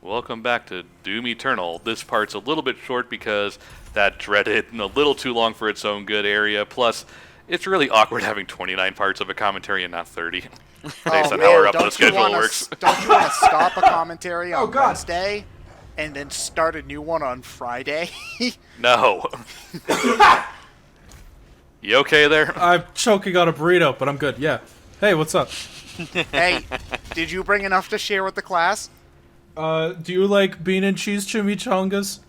Welcome back to Doom Eternal. This part's a little bit short because that dreaded and a little too long for its own good area. Plus, it's really awkward having 29 parts of a commentary and not 30, based on how our upload schedule works. Don't you want to stop a commentary on God. Wednesday and then start a new one on Friday? No. You okay there? I'm choking on a burrito, but I'm good. Yeah. Hey, what's up? Hey, did you bring enough to share with the class? Do you like bean and cheese chimichangas?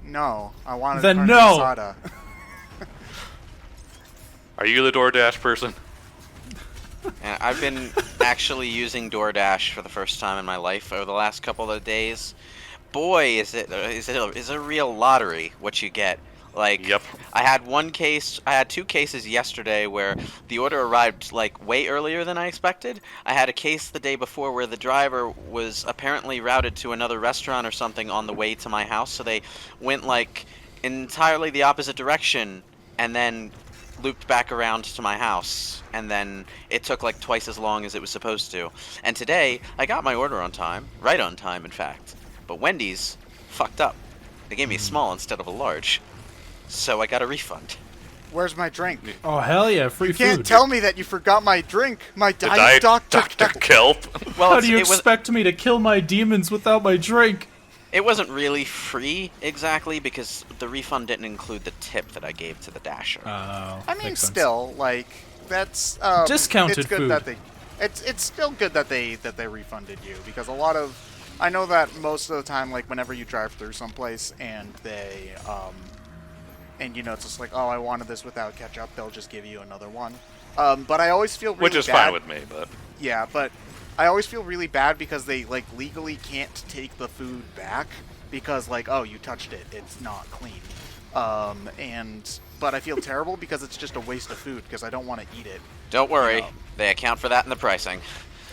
No, I wanted Then carne no. asada. Are you the DoorDash person? Yeah, I've been actually using DoorDash for the first time in my life over the last couple of days. Boy, is it a real lottery what you get. Like, Yep. I had 2 cases yesterday where the order arrived like way earlier than I expected. I had a case the day before where the driver was apparently routed to another restaurant or something on the way to my house, so they went like entirely the opposite direction and then looped back around to my house, and then it took like twice as long as it was supposed to. And today, I got my order on time, right on time in fact, but Wendy's fucked up. They gave me a small instead of a large. So I got a refund. Where's my drink? Oh, hell yeah, free You food. can't tell me that you forgot my drink. My The Diet Dr. Kelp. Well, How do you expect me to kill my demons without my drink? it wasn't really free exactly because the refund didn't include the tip that I gave to the dasher. Oh, I mean, makes sense. still, like, that's Discounted it's good food. That it's still good that they refunded you, because a lot of, I know that most of the time, like whenever you drive through someplace and they and you know, it's just like, oh, I wanted this without ketchup, they'll just give you another one. But I always feel really Which is bad. fine with me, but... Yeah, but I always feel really bad because they like legally can't take the food back because like, oh, you touched it, it's not clean. But I feel terrible because it's just a waste of food because I don't want to eat it. Don't worry, know. they account for that in the pricing.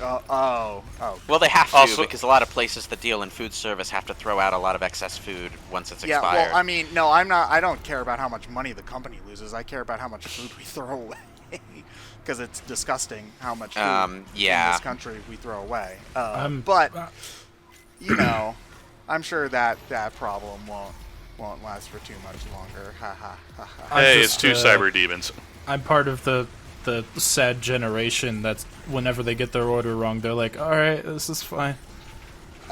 Oh. Well, they have to Also- because a lot of places that deal in food service have to throw out a lot of excess food once it's Yeah, expired. well, I mean, no, I'm not. I don't care about how much money the company loses. I care about how much food we throw away, because it's disgusting how much food yeah. in this country we throw away. I'm- But you know, I'm sure that problem won't last for too much longer. Ha ha ha ha. I'm Hey, just, it's 2 cyber demons. I'm part of the sad generation that's whenever they get their order wrong, they're like, all right, this is fine.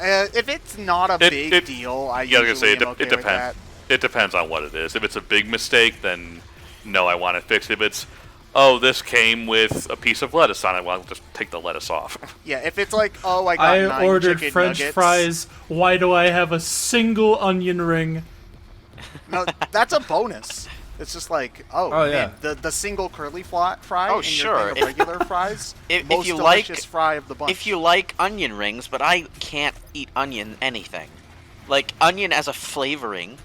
If it's not a big deal, I Yeah, I was usually gonna say, am okay it with depends. that. It depends on what it is. If it's a big mistake, then no, I want it fixed. If it's, oh, this came with a piece of lettuce on it, well, I'll just take the lettuce off. Yeah, if it's like, oh, I got I 9 ordered chicken French nuggets. fries. Why do I have a single onion ring? No, that's a bonus. It's just like, Oh, man, yeah. the single curly fry Oh, and sure. your thing of regular fries, If most you like- delicious fry of the bunch. If you like onion rings, but I can't eat onion anything. Like, onion as a flavoring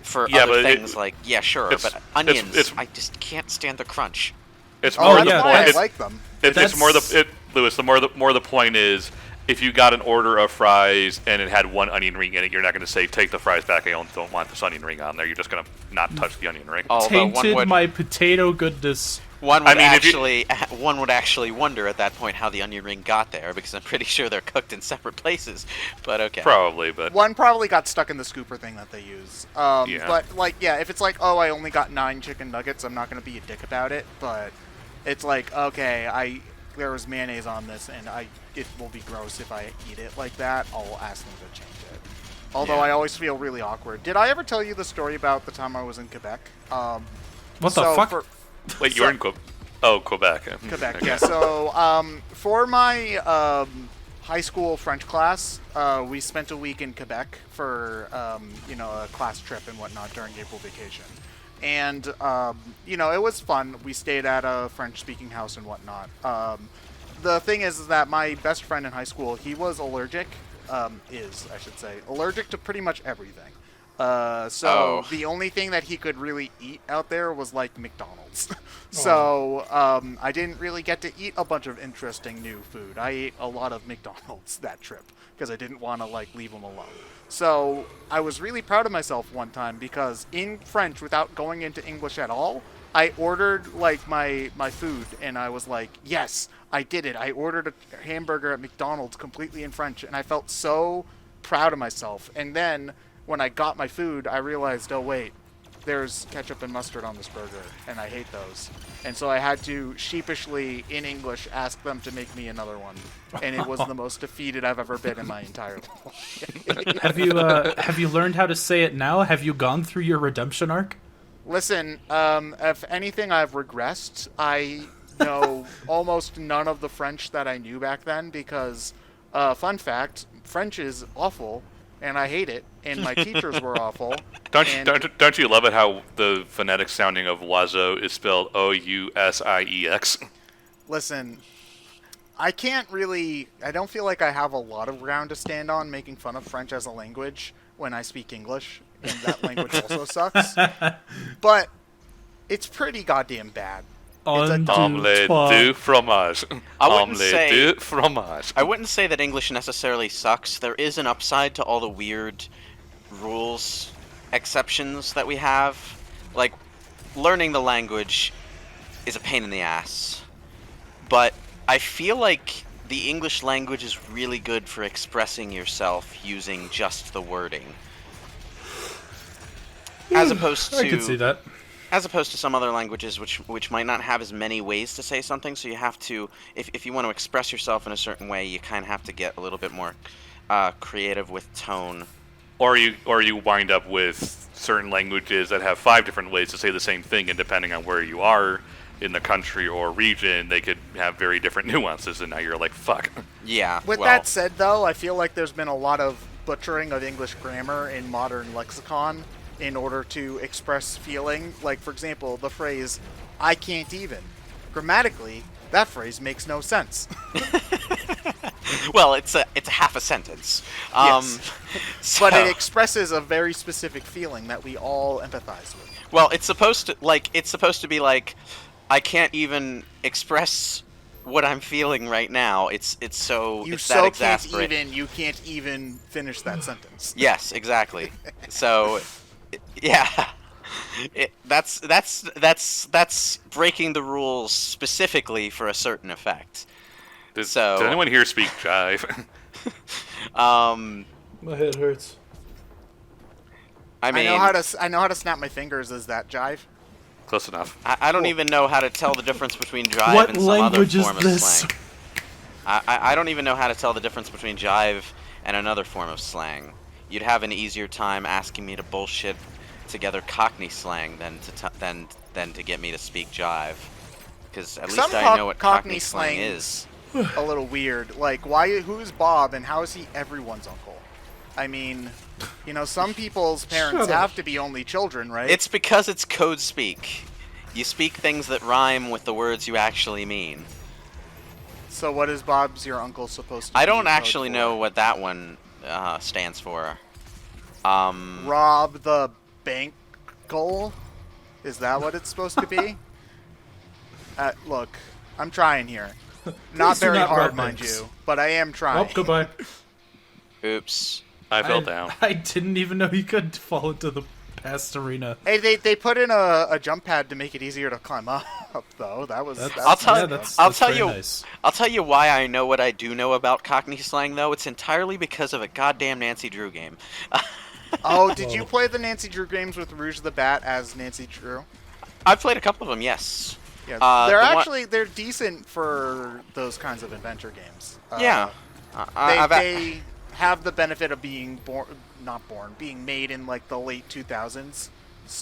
for Yeah, other but it- things, like, yeah, sure, it's- but onions, it's- I just can't stand the crunch. It's oh, more that's the yeah, why point. I It's, like them. it's more That's- Lewis. The more the point is, if you got an order of fries and it had 1 onion ring in it, you're not going to say, take the fries back. I don't want this onion ring on there. You're just going to not touch the onion ring. Although Tainted my potato goodness. one would I mean, if you- one would actually wonder at that point how the onion ring got there, because I'm pretty sure they're cooked in separate places. But okay. Probably, but One probably got stuck in the scooper thing that they use. Yeah. But, like, yeah, if it's like, oh, I only got 9 chicken nuggets, I'm not going to be a dick about it. But it's like, okay, there was mayonnaise on this, and it will be gross if I eat it like that. I'll ask them to change it. Although Yeah. I always feel really awkward. Did I ever tell you the story about the time I was in Quebec? What the So fuck? wait, you're in Quebec. Quebec, Okay. yeah. So, for my high school French class, we spent a week in Quebec for, a class trip and whatnot during April vacation. And, it was fun. We stayed at a French-speaking house and whatnot. The thing is that my best friend in high school, he was allergic, I should say, allergic to pretty much everything. So the only thing that he could really eat out there was like McDonald's. So I didn't really get to eat a bunch of interesting new food. I ate a lot of McDonald's that trip because I didn't want to like leave him alone. So I was really proud of myself one time because in French, without going into English at all, I ordered like my food and I was like, yes, I did it. I ordered a hamburger at McDonald's completely in French and I felt so proud of myself. And then when I got my food, I realized, oh wait, there's ketchup and mustard on this burger, and I hate those. And so I had to sheepishly, in English, ask them to make me another one. And it was the most defeated I've ever been in my entire life. Have you learned how to say it now? Have you gone through your redemption arc? Listen, if anything, I've regressed. I know almost none of the French that I knew back then because, fun fact, French is awful, and I hate it, and my teachers were awful. Don't you love it how the phonetic sounding of oiseau is spelled O-U-S-I-E-X? Listen, I don't feel like I have a lot of ground to stand on making fun of French as a language when I speak English, and that language also sucks. But it's pretty goddamn bad. Omelette du fromage. Omelette du fromage. I wouldn't say that English necessarily sucks. There is an upside to all the weird rules, exceptions that we have. Like, learning the language is a pain in the ass. But I feel like the English language is really good for expressing yourself using just the wording. As opposed to... I can see that. As opposed to some other languages which might not have as many ways to say something, so you have to, if you want to express yourself in a certain way, you kind of have to get a little bit more creative with tone. Or you wind up with certain languages that have 5 different ways to say the same thing, and depending on where you are in the country or region, they could have very different nuances, and now you're like, fuck. Yeah. With that said, though, I feel like there's been a lot of butchering of English grammar in modern lexicon in order to express feeling. Like, for example, the phrase, I can't even. Grammatically, that phrase makes no sense. Well, it's a half a sentence. Yes. So, but it expresses a very specific feeling that we all empathize with. Well, it's supposed to be like, I can't even express what I'm feeling right now. It's that exasperating. You can't even finish that sentence. Yes, exactly. So, yeah, that's breaking the rules specifically for a certain effect. Does anyone here speak jive? My head hurts. I mean, I know how to snap my fingers. Is that jive? Close enough. I don't even know how to tell the difference between jive What and some other language is form of this? slang. I don't even know how to tell the difference between jive and another form of slang. You'd have an easier time asking me to bullshit together Cockney slang than to get me to speak jive. Because at least I know what Cockney slang is. A little weird. Like, who's Bob and how is he everyone's uncle? I mean, some people's parents have to be only children, right? It's because it's code speak. You speak things that rhyme with the words you actually mean. So what is Bob's your uncle supposed to be? I don't actually know what that one stands for. Rob the bank goal? Is that what it's supposed to be? Look, I'm trying here. Not very hard, mind you, but I am trying. Oh, goodbye. Oops. I fell down. I didn't even know you could fall into the past arena. Hey, they put in a jump pad to make it easier to climb up, though. I'll tell you. Nice. I'll tell you why I know what I do know about Cockney slang, though. It's entirely because of a goddamn Nancy Drew game. Oh, did you play the Nancy Drew games with Rouge the Bat as Nancy Drew? I've played a couple of them, yes. Yeah, they're decent for those kinds of adventure games. Yeah. They have the benefit of being being made in like the late 2000s,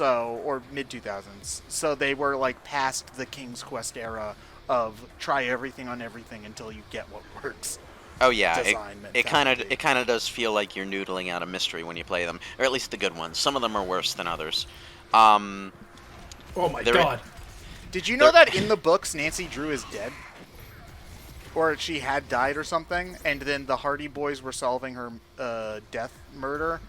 or mid 2000s. So they were like past the King's Quest era of try everything on everything until you get what works. Oh yeah, it kind of does feel like you're noodling out a mystery when you play them, or at least the good ones. Some of them are worse than others. Oh my god. Did you know that in the books Nancy Drew is dead? Or she had died or something, and then the Hardy Boys were solving her death murder?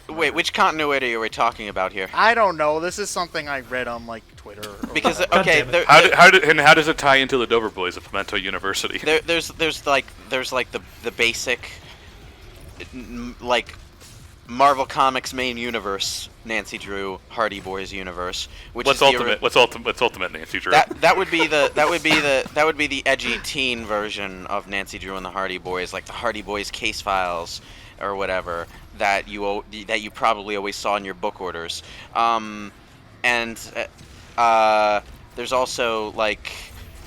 Wait, which continuity are we talking about here? I don't know. This is something I read on like Twitter. Because okay, how does it tie into the Dover Boys of Pimento University? There's like the basic like Marvel Comics main universe, Nancy Drew, Hardy Boys universe, which what's ultimate Nancy Drew? That would be the edgy teen version of Nancy Drew and the Hardy Boys, like the Hardy Boys Case Files, or whatever that you probably always saw in your book orders. And there's also like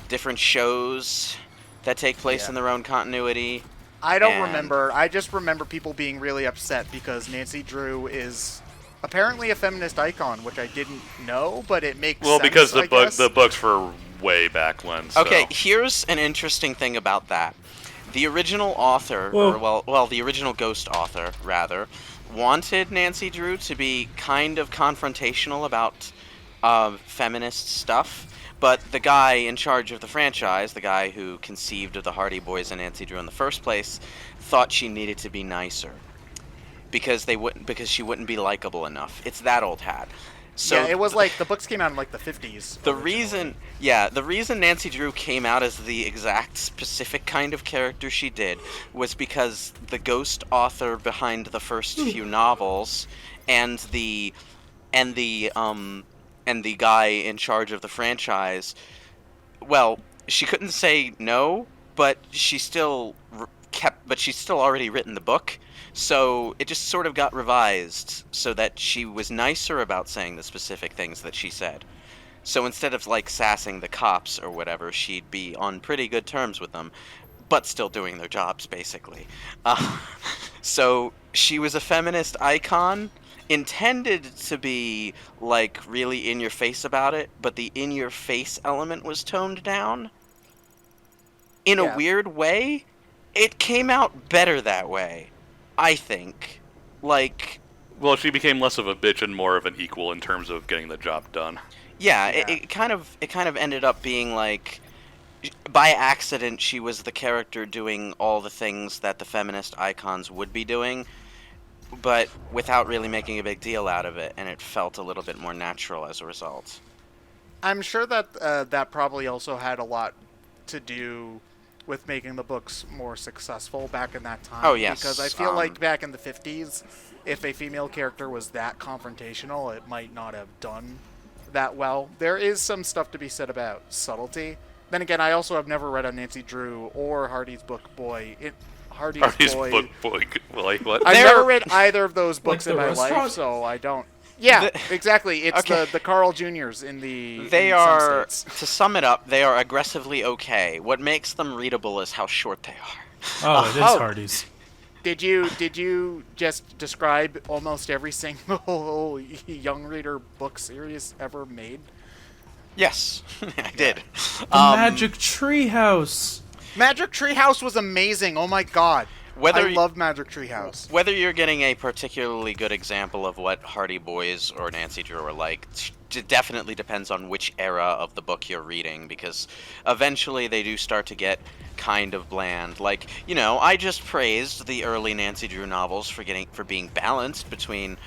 different shows that take place in their own continuity. I don't And- remember. I just remember people being really upset because Nancy Drew is apparently a feminist icon, which I didn't know, but it makes Well, sense, because I guess. the books were way back when. So. Okay, here's an interesting thing about that. The original author, the original Ghost author, rather, wanted Nancy Drew to be kind of confrontational about feminist stuff, but the guy in charge of the franchise, the guy who conceived of the Hardy Boys and Nancy Drew in the first place, thought she needed to be nicer because she wouldn't be likable enough. It's that old hat. So yeah, it was like the books came out in like the 50s. the reason Nancy Drew came out as the exact specific kind of character she did was because the ghost author behind the first few novels and the guy in charge of the franchise, well, she couldn't say no, but she still she's still already written the book. So it just sort of got revised so that she was nicer about saying the specific things that she said. So instead of like sassing the cops or whatever, she'd be on pretty good terms with them, but still doing their jobs basically. So she was a feminist icon, intended to be like really in your face about it, but the in your face element was toned down. In a weird way, it came out better that way. I think, like... Well, she became less of a bitch and more of an equal in terms of getting the job done. Yeah, it kind of ended up being like, by accident, she was the character doing all the things that the feminist icons would be doing, but without really making a big deal out of it, and it felt a little bit more natural as a result. I'm sure that that probably also had a lot to do with making the books more successful back in that time. Oh, yes. Because I feel like back in the 50s, if a female character was that confrontational, it might not have done that well. There is some stuff to be said about subtlety. Then again, I also have never read a Nancy Drew or Hardy's Book Boy. Hardy's Boy. What? I've never read either of those books Like in the my restaurant? life, so I don't... Yeah, exactly. It's the Carl Juniors in the... They in some are, states. to sum it up, they are aggressively okay. What makes them readable is how short they are. Oh, it is Hardy's. Did you just describe almost every single young reader book series ever made? Yes, I did. The Magic Treehouse. Magic Treehouse was amazing. Oh my god. I love Magic Treehouse. Whether you're getting a particularly good example of what Hardy Boys or Nancy Drew are like, it definitely depends on which era of the book you're reading, because eventually they do start to get kind of bland. Like, I just praised the early Nancy Drew novels for being balanced between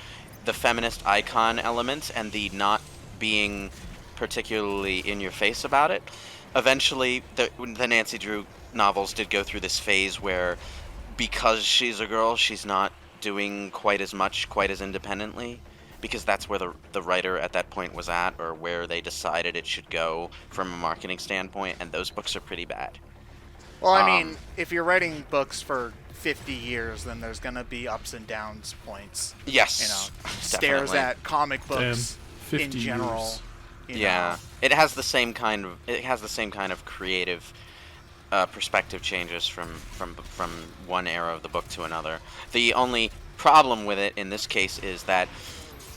the feminist icon element and the not being particularly in your face about it. Eventually, the Nancy Drew novels did go through this phase where, because she's a girl, she's not doing quite as much, quite as independently, because that's where the writer at that point was at, or where they decided it should go from a marketing standpoint, and those books are pretty bad. Well, I mean, if you're writing books for 50 years, then there's going to be ups and downs points. Yes, stares definitely. at comic books 50 in general. years. Yeah, it has the same kind of creative perspective changes from one era of the book to another. The only problem with it in this case is that,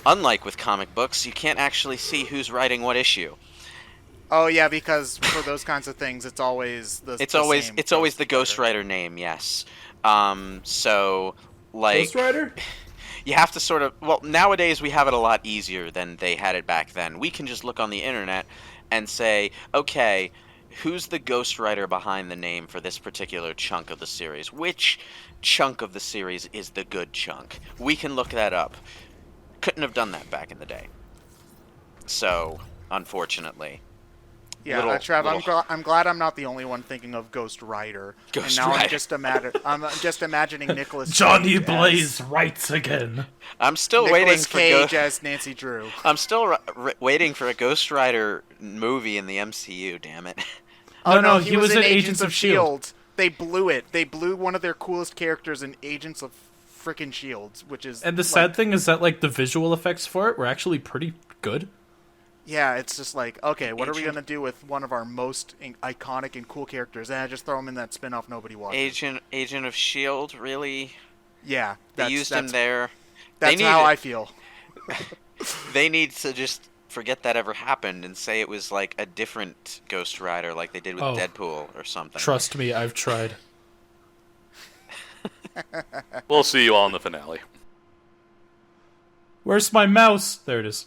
unlike with comic books, you can't actually see who's writing what issue. Oh yeah, because for those kinds of things, it's always the ghostwriter name. Yes. So like Ghostwriter? you have to sort of, well, nowadays we have it a lot easier than they had it back then. We can just look on the internet and say, okay, who's the ghostwriter behind the name for this particular chunk of the series? Which chunk of the series is the good chunk? We can look that up. Couldn't have done that back in the day. So, unfortunately. Yeah, Trav, I'm glad I'm not the only one thinking of Ghost Rider. Ghost and now Rider. I'm just imagining Nicolas Johnny Cage Blaze writes again. I'm still Nicolas waiting for Cage as Nancy Drew. I'm still waiting for a Ghost Rider movie in the MCU, damn it. Oh No, no, he was in Agents of S.H.I.E.L.D.. They blew it. They blew one of their coolest characters in Agents of freaking shields, which is. And the sad thing is that like the visual effects for it were actually pretty good. Yeah, it's just like, okay, what are we Agent- gonna do with one of our most iconic and cool characters? And just throw him in that spin-off nobody watches. Agent of Shield, really? Yeah, They used him there. That's They how need- I feel. They need to just forget that ever happened and say it was like a different Ghost Rider, like they did with Oh. Deadpool or something. Trust me, I've tried. We'll see you all in the finale. Where's my mouse? There it is.